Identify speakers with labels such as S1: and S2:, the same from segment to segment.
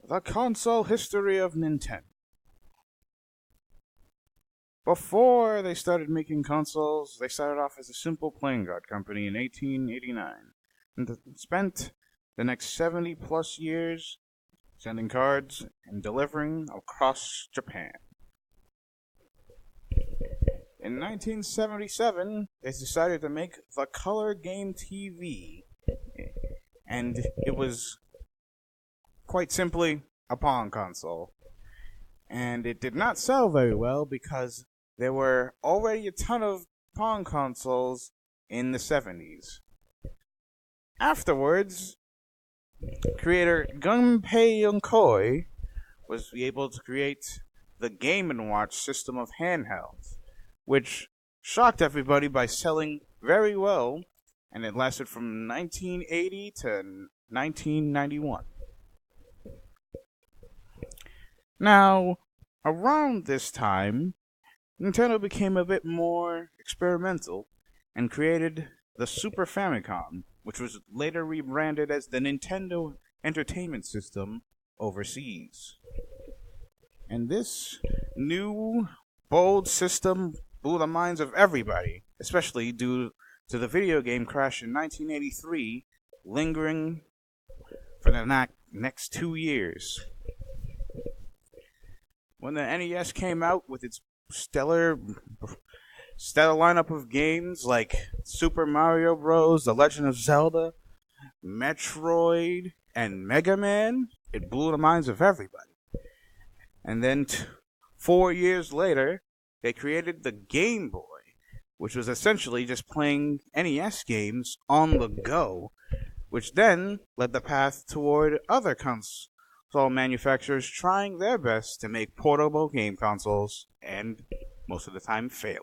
S1: The console history of Nintendo. Before they started making consoles, they started off as a simple playing card company in 1889 and spent the next 70 plus years sending cards and delivering across Japan. In 1977, they decided to make the Color Game TV, and it was quite simply a Pong console. And it did not sell very well because there were already a ton of Pong consoles in the 70s. Afterwards, creator Gunpei Yokoi was able to create the Game & Watch system of handhelds, which shocked everybody by selling very well, and it lasted from 1980 to 1991. Now, around this time, Nintendo became a bit more experimental and created the Super Famicom, which was later rebranded as the Nintendo Entertainment System overseas. And this new, bold system blew the minds of everybody, especially due to the video game crash in 1983, lingering for the next 2 years. When the NES came out with its stellar lineup of games like Super Mario Bros., The Legend of Zelda, Metroid, and Mega Man, it blew the minds of everybody. And then 4 years later, they created the Game Boy, which was essentially just playing NES games on the go, which then led the path toward other console manufacturers trying their best to make portable game consoles, and most of the time failing.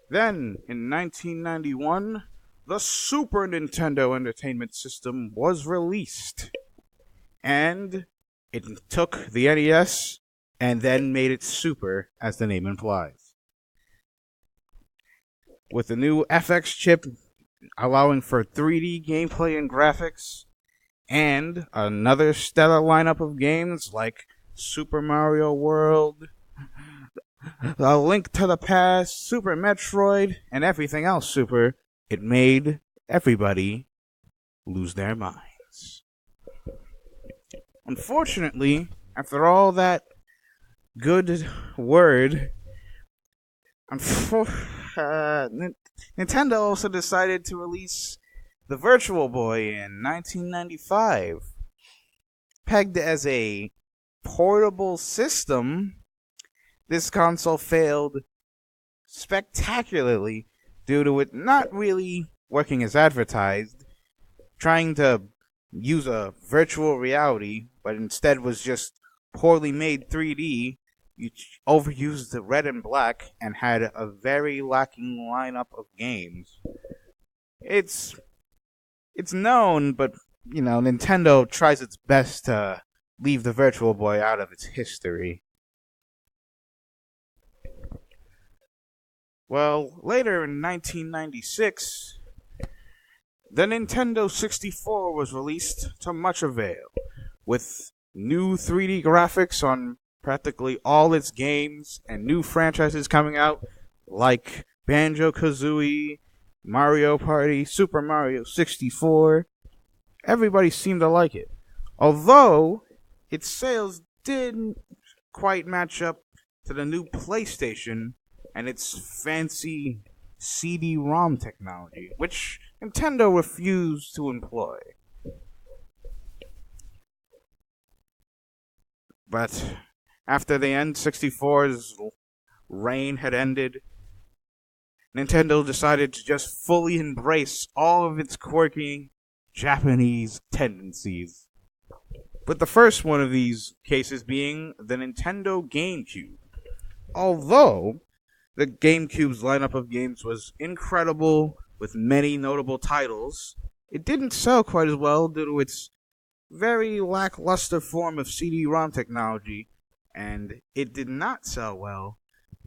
S1: Then, in 1991, the Super Nintendo Entertainment System was released, and it took the NES and then made it super, as the name implies. With the new FX chip allowing for 3D gameplay and graphics, and another stellar lineup of games like Super Mario World, A Link to the Past, Super Metroid, and everything else super, it made everybody lose their minds. Unfortunately, after all that good word, Nintendo also decided to release the Virtual Boy in 1995. Pegged as a portable system, this console failed spectacularly due to it not really working as advertised, trying to use a virtual reality, but instead was just poorly made 3D. You overused the red and black and had a very lacking lineup of games. It's known, but, Nintendo tries its best to leave the Virtual Boy out of its history. Well, later in 1996, the Nintendo 64 was released to much avail, with new 3D graphics on practically all its games and new franchises coming out like Banjo-Kazooie, Mario Party, Super Mario 64. Everybody seemed to like it. Although, its sales didn't quite match up to the new PlayStation and its fancy CD-ROM technology, which Nintendo refused to employ. But after the N64's reign had ended, Nintendo decided to just fully embrace all of its quirky Japanese tendencies. With the first one of these cases being the Nintendo GameCube. Although the GameCube's lineup of games was incredible with many notable titles, it didn't sell quite as well due to its very lackluster form of CD-ROM technology, and it did not sell well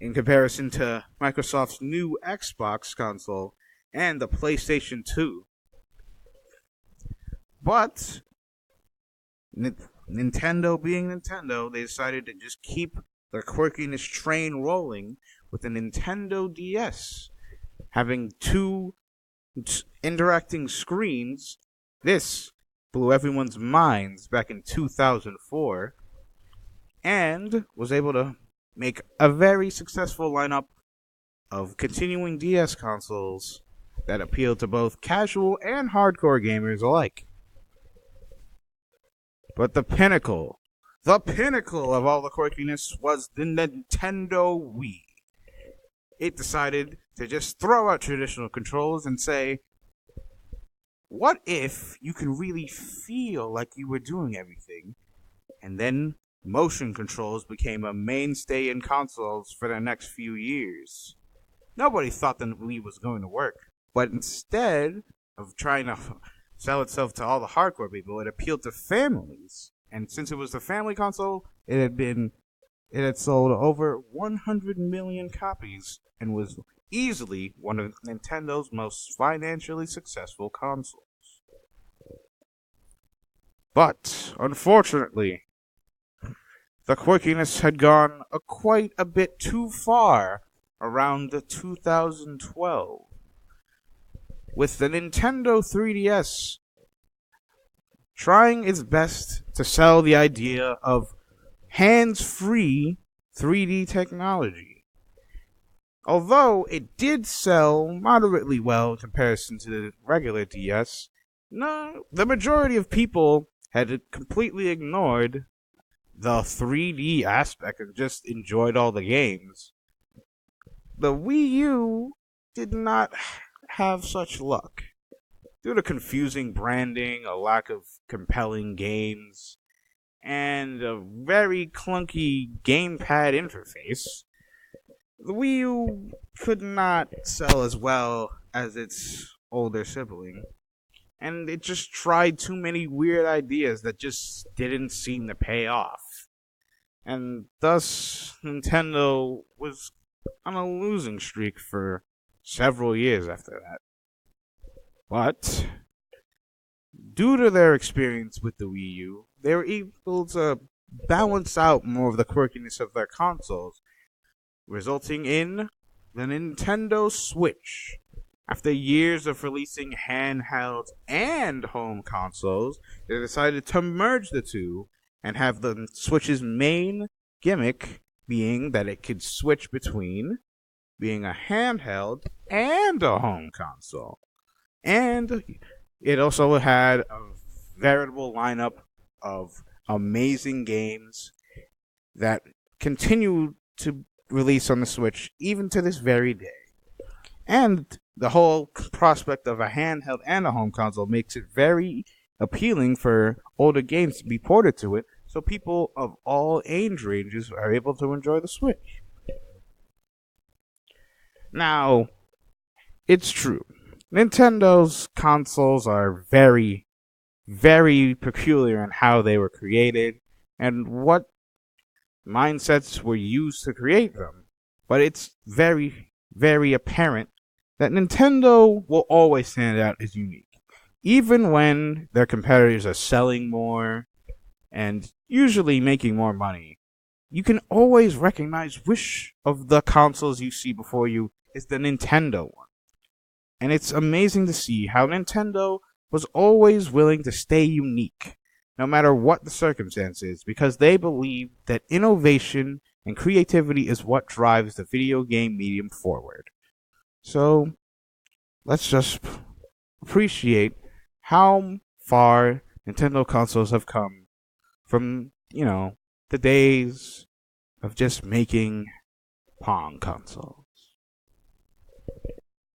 S1: in comparison to Microsoft's new Xbox console and the PlayStation 2. But Nintendo being Nintendo, they decided to just keep their quirkiness train rolling with the Nintendo DS, having two interacting screens. This blew everyone's minds back in 2004 and was able to make a very successful lineup of continuing DS consoles that appealed to both casual and hardcore gamers alike. But the pinnacle of all the quirkiness was the Nintendo Wii. It decided to just throw out traditional controls and say, what if you can really feel like you were doing everything? And then motion controls became a mainstay in consoles for the next few years. Nobody thought the Wii was going to work, but instead of trying to sell itself to all the hardcore people, it appealed to families. And since it was a family console, it had sold over 100 million copies and was easily one of Nintendo's most financially successful consoles. But, unfortunately, the quirkiness had gone quite a bit too far around 2012, with the Nintendo 3DS trying its best to sell the idea of hands-free 3D technology. Although it did sell moderately well in comparison to the regular DS, the majority of people had completely ignored the 3D aspect and just enjoyed all the games. The Wii U did not have such luck. Due to confusing branding, a lack of compelling games, and a very clunky gamepad interface, the Wii U could not sell as well as its older sibling. And it just tried too many weird ideas that just didn't seem to pay off. And thus, Nintendo was on a losing streak for several years after that. But, due to their experience with the Wii U, they were able to balance out more of the quirkiness of their consoles, resulting in the Nintendo Switch. After years of releasing handhelds and home consoles, they decided to merge the two and have the Switch's main gimmick being that it could switch between being a handheld and a home console. And it also had a veritable lineup of amazing games that continue to release on the Switch even to this very day. And the whole prospect of a handheld and a home console makes it very appealing for older games to be ported to it, so people of all age ranges are able to enjoy the Switch. Now, it's true. Nintendo's consoles are very, very peculiar in how they were created and what mindsets were used to create them. But it's very, very apparent that Nintendo will always stand out as unique. Even when their competitors are selling more and usually making more money, you can always recognize which of the consoles you see before you is the Nintendo one. And it's amazing to see how Nintendo was always willing to stay unique, no matter what the circumstances, because they believe that innovation and creativity is what drives the video game medium forward. So, let's just appreciate how far Nintendo consoles have come from, the days of just making Pong consoles.